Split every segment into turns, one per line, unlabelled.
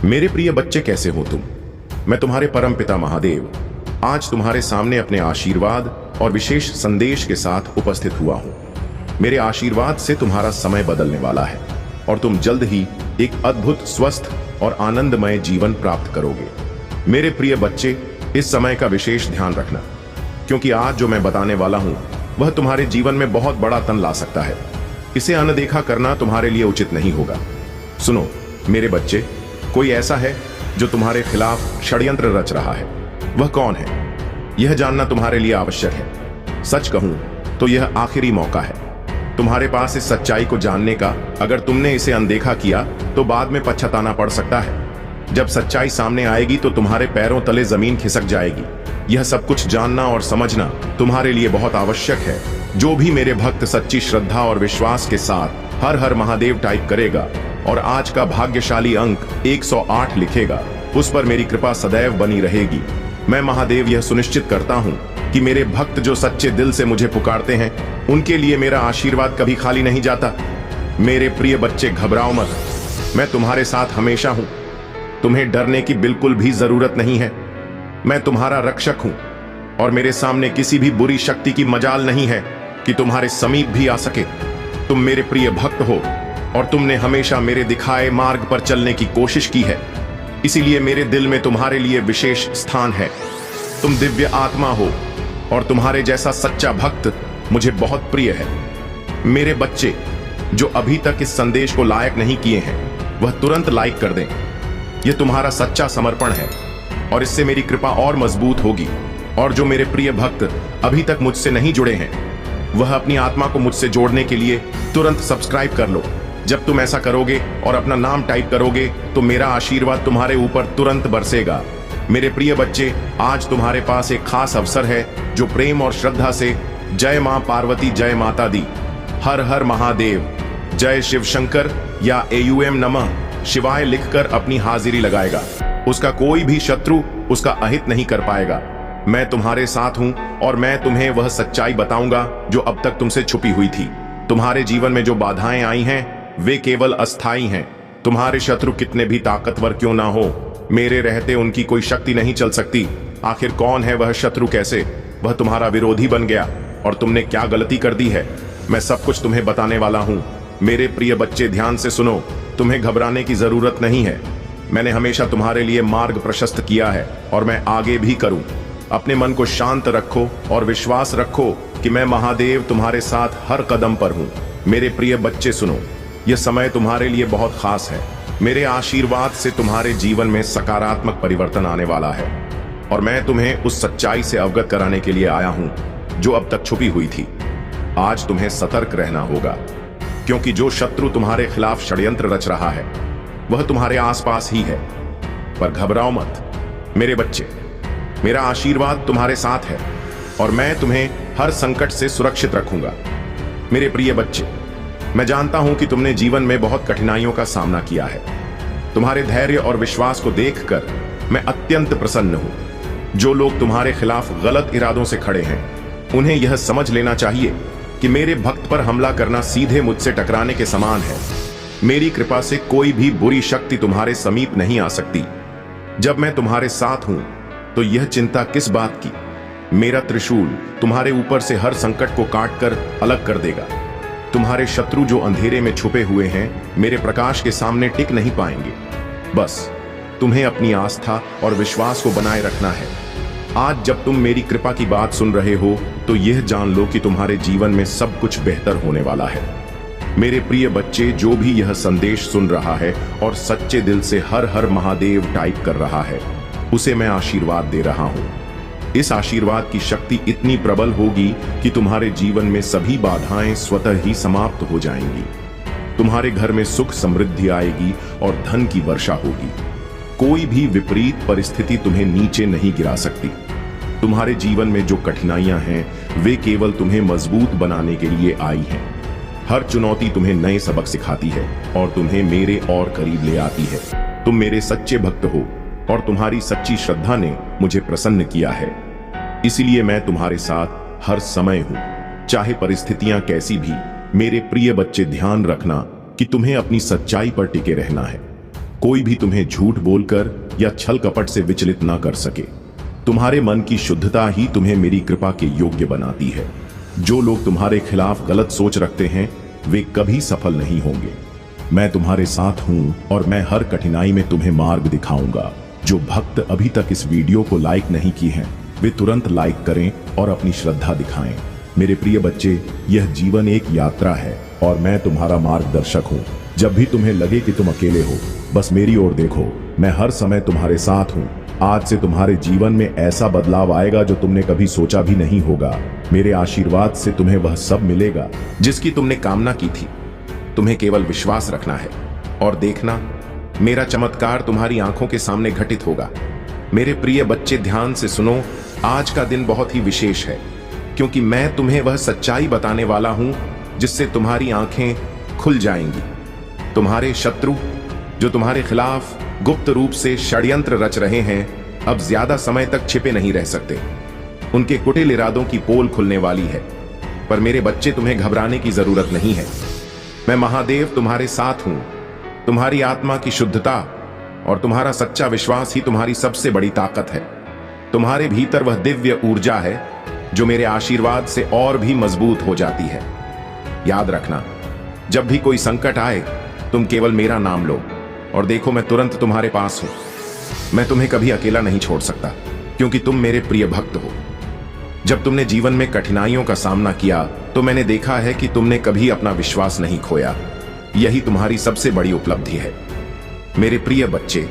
मेरे प्रिय बच्चे, कैसे हो तुम? मैं तुम्हारे परम पिता महादेव आज तुम्हारे सामने अपने आशीर्वाद और विशेष संदेश के साथ उपस्थित हुआ हूं। मेरे आशीर्वाद से तुम्हारा समय बदलने वाला है और तुम जल्द ही एक अद्भुत, स्वस्थ और आनंदमय जीवन प्राप्त करोगे। मेरे प्रिय बच्चे, इस समय का विशेष ध्यान रखना, क्योंकि आज जो मैं बताने वाला हूं वह तुम्हारे जीवन में बहुत बड़ा तन ला सकता है। इसे अनदेखा करना तुम्हारे लिए उचित नहीं होगा। सुनो मेरे बच्चे, कोई ऐसा है जो तुम्हारे खिलाफ षड्यंत्र रच रहा है। वह कौन है, यह जानना तुम्हारे लिए आवश्यक है। सच कहूं तो यह आखिरी मौका है तुम्हारे पास इस सच्चाई को जानने का। अगर तुमने इसे अनदेखा किया तो बाद में पछताना पड़ सकता है। जब सच्चाई सामने आएगी तो तुम्हारे पैरों तले जमीन खिसक जाएगी। यह सब कुछ जानना और समझना तुम्हारे लिए बहुत आवश्यक है। जो भी मेरे भक्त सच्ची श्रद्धा और विश्वास के साथ हर हर महादेव टाइप करेगा और आज का भाग्यशाली अंक 108 लिखेगा, उस पर मेरी कृपा सदैव बनी रहेगी। मैं महादेव यह सुनिश्चित करता हूं कि मेरे भक्त जो सच्चे दिल से मुझे पुकारते हैं, उनके लिए मेरा आशीर्वाद कभी खाली नहीं जाता। मेरे प्रिय बच्चे, घबराओ मत, मैं तुम्हारे साथ हमेशा हूं। तुम्हें डरने की बिल्कुल भी जरूरत नहीं है। मैं तुम्हारा रक्षक हूं और मेरे सामने किसी भी बुरी शक्ति की मजाल नहीं है कि तुम्हारे समीप भी आ सके। तुम मेरे प्रिय भक्त हो और तुमने हमेशा मेरे दिखाए मार्ग पर चलने की कोशिश की है, इसीलिए मेरे दिल में तुम्हारे लिए विशेष स्थान है। तुम दिव्य आत्मा हो और तुम्हारे जैसा सच्चा भक्त मुझे बहुत प्रिय है। मेरे बच्चे जो अभी तक इस संदेश को लाइक नहीं किए हैं, वह तुरंत लाइक कर दें। यह तुम्हारा सच्चा समर्पण है और इससे मेरी कृपा और मजबूत होगी। और जो मेरे प्रिय भक्त अभी तक मुझसे नहीं जुड़े हैं, वह अपनी आत्मा को मुझसे जोड़ने के लिए तुरंत सब्सक्राइब कर लो। जब तुम ऐसा करोगे और अपना नाम टाइप करोगे तो मेरा आशीर्वाद तुम्हारे ऊपर तुरंत बरसेगा। मेरे प्रिय बच्चे, आज तुम्हारे पास एक खास अवसर है जो प्रेम और श्रद्धा से जय मां पार्वती, जय माता दी, हर हर महादेव, जय शिव शंकर या AUM नमः शिवाय लिखकर अपनी हाजिरी लगाएगा। उसका कोई भी शत्रु उसका अहित नहीं कर पाएगा। मैं तुम्हारे साथ हूं और मैं तुम्हें वह सच्चाई बताऊंगा जो अब तक तुमसे छुपी हुई थी। तुम्हारे जीवन में जो बाधाएं आई हैं, वे केवल अस्थाई हैं। तुम्हारे शत्रु कितने भी ताकतवर क्यों ना हो, मेरे रहते उनकी कोई शक्ति नहीं चल सकती। आखिर कौन है वह शत्रु? कैसे वह तुम्हारा विरोधी बन गया और तुमने क्या गलती कर दी है, मैं सब कुछ तुम्हें बताने वाला हूं। मेरे प्रिय बच्चे, ध्यान से सुनो। तुम्हें घबराने की जरूरत नहीं है। मैंने हमेशा तुम्हारे लिए मार्ग प्रशस्त किया है और मैं आगे भी करूं। अपने मन को शांत रखो और विश्वास रखो कि मैं महादेव तुम्हारे साथ हर कदम पर हूं। मेरे प्रिय बच्चे सुनो, यह समय तुम्हारे लिए बहुत खास है। मेरे आशीर्वाद से तुम्हारे जीवन में सकारात्मक परिवर्तन आने वाला है और मैं तुम्हें उस सच्चाई से अवगत कराने के लिए आया हूं जो अब तक छुपी हुई थी। आज तुम्हें सतर्क रहना होगा, क्योंकि जो शत्रु तुम्हारे खिलाफ षड्यंत्र रच रहा है वह तुम्हारे आसपास ही है। पर घबराओ मत मेरे बच्चे, मेरा आशीर्वाद तुम्हारे साथ है और मैं तुम्हें हर संकट से सुरक्षित रखूंगा। मेरे प्रिय बच्चे, मैं जानता हूं कि तुमने जीवन में बहुत कठिनाइयों का सामना किया है। तुम्हारे धैर्य और विश्वास को देखकर मैं अत्यंत प्रसन्न हूं। जो लोग तुम्हारे खिलाफ गलत इरादों से खड़े हैं, उन्हें यह समझ लेना चाहिए कि मेरे भक्त पर हमला करना सीधे मुझसे टकराने के समान है। मेरी कृपा से कोई भी बुरी शक्ति तुम्हारे समीप नहीं आ सकती। जब मैं तुम्हारे साथ हूं तो यह चिंता किस बात की। मेरा त्रिशूल तुम्हारे ऊपर से हर संकट को काटकर अलग कर देगा। तुम्हारे शत्रु जो अंधेरे में छुपे हुए हैं, मेरे प्रकाश के सामने टिक नहीं पाएंगे। बस तुम्हें अपनी आस्था और विश्वास को बनाए रखना है। आज जब तुम मेरी कृपा की बात सुन रहे हो तो यह जान लो कि तुम्हारे जीवन में सब कुछ बेहतर होने वाला है। मेरे प्रिय बच्चे, जो भी यह संदेश सुन रहा है और सच्चे दिल से हर हर महादेव टाइप कर रहा है, उसे मैं आशीर्वाद दे रहा हूं। इस आशीर्वाद की शक्ति इतनी प्रबल होगी कि तुम्हारे जीवन में सभी बाधाएं स्वतः ही समाप्त हो जाएंगी। तुम्हारे घर में सुख समृद्धि आएगी और धन की वर्षा होगी। कोई भी विपरीत परिस्थिति तुम्हें नीचे नहीं गिरा सकती। तुम्हारे जीवन में जो कठिनाइयां हैं, वे केवल तुम्हें मजबूत बनाने के लिए आई हैं। हर चुनौती तुम्हें नए सबक सिखाती है और तुम्हें मेरे और करीब ले आती है। तुम मेरे सच्चे भक्त हो और तुम्हारी सच्ची श्रद्धा ने मुझे प्रसन्न किया है। इसलिए मैं तुम्हारे साथ हर समय हूं, चाहे परिस्थितियां कैसी भी। मेरे प्रिय बच्चे, ध्यान रखना कि तुम्हें अपनी सच्चाई पर टिके रहना है। कोई भी तुम्हें झूठ बोलकर या छल कपट से विचलित ना कर सके। तुम्हारे मन की शुद्धता ही तुम्हें मेरी कृपा के योग्य बनाती है। जो लोग तुम्हारे खिलाफ गलत सोच रखते हैं वे कभी सफल नहीं होंगे। मैं तुम्हारे साथ हूं और मैं हर कठिनाई में तुम्हें मार्ग दिखाऊंगा। जो भक्त अभी तक इस वीडियो को लाइक नहीं की हैं, वे तुरंत लाइक करें और अपनी श्रद्धा दिखाएं। मेरे प्रिय बच्चे, यह जीवन एक यात्रा है और मैं तुम्हारा मार्गदर्शक हूँ। जब भी तुम्हें लगे कि तुम अकेले हो, बस मेरी ओर देखो। मैं हर समय तुम्हारे साथ हूँ। आज से तुम्हारे जीवन में ऐसा बदलाव आएगा जो तुमने कभी सोचा भी नहीं होगा। मेरे आशीर्वाद से तुम्हें वह सब मिलेगा जिसकी तुमने कामना की थी। तुम्हें केवल विश्वास रखना है और देखना, मेरा चमत्कार तुम्हारी आंखों के सामने घटित होगा। मेरे प्रिय बच्चे, ध्यान से सुनो। आज का दिन बहुत ही विशेष है क्योंकि मैं तुम्हें वह सच्चाई बताने वाला हूं जिससे तुम्हारी आंखें खुल जाएंगी। तुम्हारे शत्रु जो तुम्हारे खिलाफ गुप्त रूप से षड्यंत्र रच रहे हैं, अब ज्यादा समय तक छिपे नहीं रह सकते। उनके कुटिल इरादों की पोल खुलने वाली है। पर मेरे बच्चे, तुम्हें घबराने की जरूरत नहीं है। मैं महादेव तुम्हारे साथ हूं। तुम्हारी आत्मा की शुद्धता और तुम्हारा सच्चा विश्वास ही तुम्हारी सबसे बड़ी ताकत है। तुम्हारे भीतर वह दिव्य ऊर्जा है जो मेरे आशीर्वाद से और भी मजबूत हो जाती है। याद रखना, जब भी कोई संकट आए, तुम केवल मेरा नाम लो और देखो, मैं तुरंत तुम्हारे पास हूं। मैं तुम्हें कभी अकेला नहीं छोड़ सकता क्योंकि तुम मेरे प्रिय भक्त हो। जब तुमने जीवन में कठिनाइयों का सामना किया तो मैंने देखा है कि तुमने कभी अपना विश्वास नहीं खोया। यही तुम्हारी सबसे बड़ी उपलब्धि है। मेरे प्रिय बच्चे,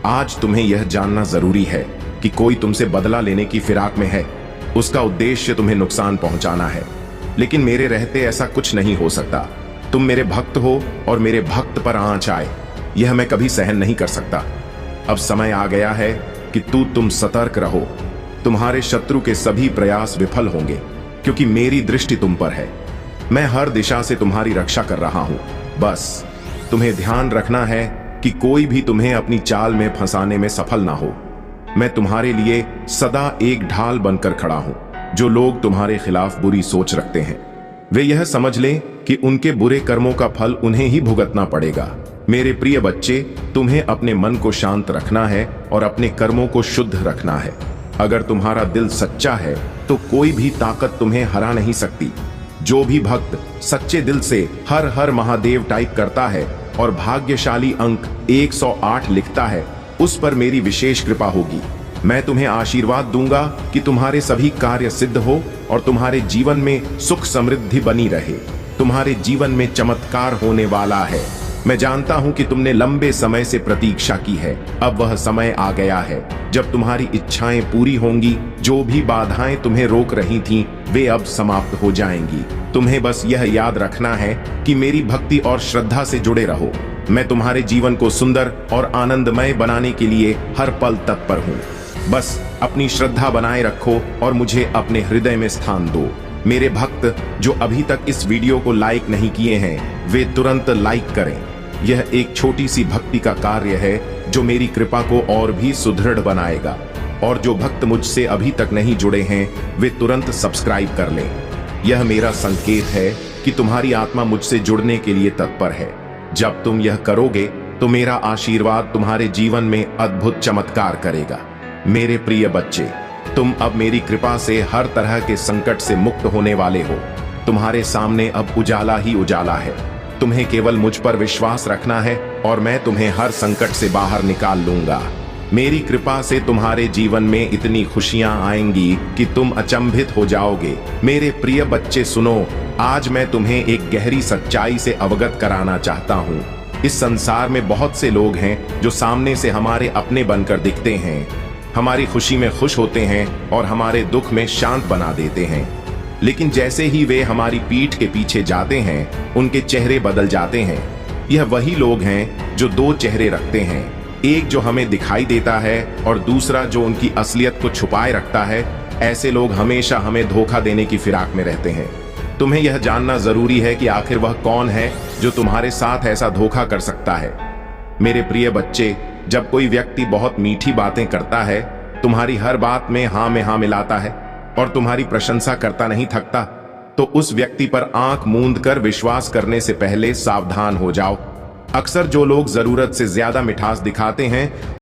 आज तुम्हें यह जानना जरूरी है कि कोई तुमसे बदला लेने की फिराक में है। उसका उद्देश्य तुम्हें नुकसान पहुंचाना है, लेकिन मेरे रहते ऐसा कुछ नहीं हो सकता। तुम मेरे भक्त हो और मेरे भक्त पर आंच आए, यह मैं कभी सहन नहीं कर सकता। अब समय आ गया है कि तुम सतर्क रहो। तुम्हारे शत्रु के सभी प्रयास विफल होंगे क्योंकि मेरी दृष्टि तुम पर है। मैं हर दिशा से तुम्हारी रक्षा कर रहा हूं। बस तुम्हें ध्यान रखना है कि कोई भी तुम्हें अपनी चाल में फंसाने में सफल ना हो। मैं तुम्हारे लिए सदा एक ढाल बनकर खड़ा हूं। जो लोग तुम्हारे खिलाफ बुरी सोच रखते हैं, वे यह समझ लें कि उनके बुरे कर्मों का फल उन्हें ही भुगतना पड़ेगा। मेरे प्रिय बच्चे, तुम्हें अपने मन को शांत रखना है और अपने कर्मों को शुद्ध रखना है। अगर तुम्हारा दिल सच्चा है तो कोई भी ताकत तुम्हें हरा नहीं सकती। जो भी भक्त सच्चे दिल से हर हर महादेव टाइप करता है और भाग्यशाली अंक 108 लिखता है, उस पर मेरी विशेष कृपा होगी। मैं तुम्हें आशीर्वाद दूंगा कि तुम्हारे सभी कार्य सिद्ध हो और तुम्हारे जीवन में सुख समृद्धि बनी रहे। तुम्हारे जीवन में चमत्कार होने वाला है। मैं जानता हूं कि तुमने लंबे समय से प्रतीक्षा की है। अब वह समय आ गया है जब तुम्हारी इच्छाएं पूरी होंगी। जो भी बाधाएं तुम्हें रोक रही थीं, वे अब समाप्त हो जाएंगी। तुम्हें बस यह याद रखना है कि मेरी भक्ति और श्रद्धा से जुड़े रहो। मैं तुम्हारे जीवन को सुंदर और आनंदमय बनाने के लिए हर पल तत्पर हूँ। बस अपनी श्रद्धा बनाए रखो और मुझे अपने हृदय में स्थान दो। मेरे भक्त जो अभी तक इस वीडियो को लाइक नहीं किए हैं, वे तुरंत लाइक करें। यह एक छोटी सी भक्ति का कार्य है जो मेरी कृपा को और भी सुदृढ़ बनाएगा। और जो भक्त मुझसे अभी तक नहीं जुड़े हैं, वे तुरंत सब्सक्राइब कर लें। यह मेरा संकेत है कि तुम्हारी आत्मा मुझसे जुड़ने के लिए तत्पर है। जब तुम यह करोगे तो मेरा आशीर्वाद तुम्हारे जीवन में अद्भुत चमत्कार करेगा। मेरे प्रिय बच्चे, तुम अब मेरी कृपा से हर तरह के संकट से मुक्त होने वाले हो। तुम्हारे सामने अब उजाला ही उजाला है। तुम्हें केवल मुझ पर विश्वास रखना है और मैं तुम्हें हर संकट से बाहर निकाल लूंगा। मेरी कृपा से तुम्हारे जीवन में इतनी खुशियां आएंगी कि तुम अचंभित हो जाओगे। मेरे प्रिय बच्चे सुनो, आज मैं तुम्हें एक गहरी सच्चाई से अवगत कराना चाहता हूँ। इस संसार में बहुत से लोग हैं जो सामने से हमारे अपने बनकर दिखते हैं, हमारी खुशी में खुश होते हैं और हमारे दुख में शांत बना देते हैं। लेकिन जैसे ही वे हमारी पीठ के पीछे जाते हैं, उनके चेहरे बदल जाते हैं। यह वही लोग हैं जो दो चेहरे रखते हैं, एक जो हमें दिखाई देता है और दूसरा जो उनकी असलियत को छुपाए रखता है। ऐसे लोग हमेशा हमें धोखा देने की फिराक में रहते हैं। तुम्हें यह जानना जरूरी है कि आखिर वह कौन है जो तुम्हारे साथ ऐसा धोखा कर सकता है। मेरे प्रिय बच्चे, जब कोई व्यक्ति बहुत मीठी बातें करता है, तुम्हारी हर बात में हाँ मिलाता है और तुम्हारी प्रशंसा करता नहीं थकता, तो उस व्यक्ति पर आंख मूंद कर विश्वास करने से पहले सावधान हो जाओ। अक्सर जो लोग जरूरत से ज्यादा मिठास दिखाते हैं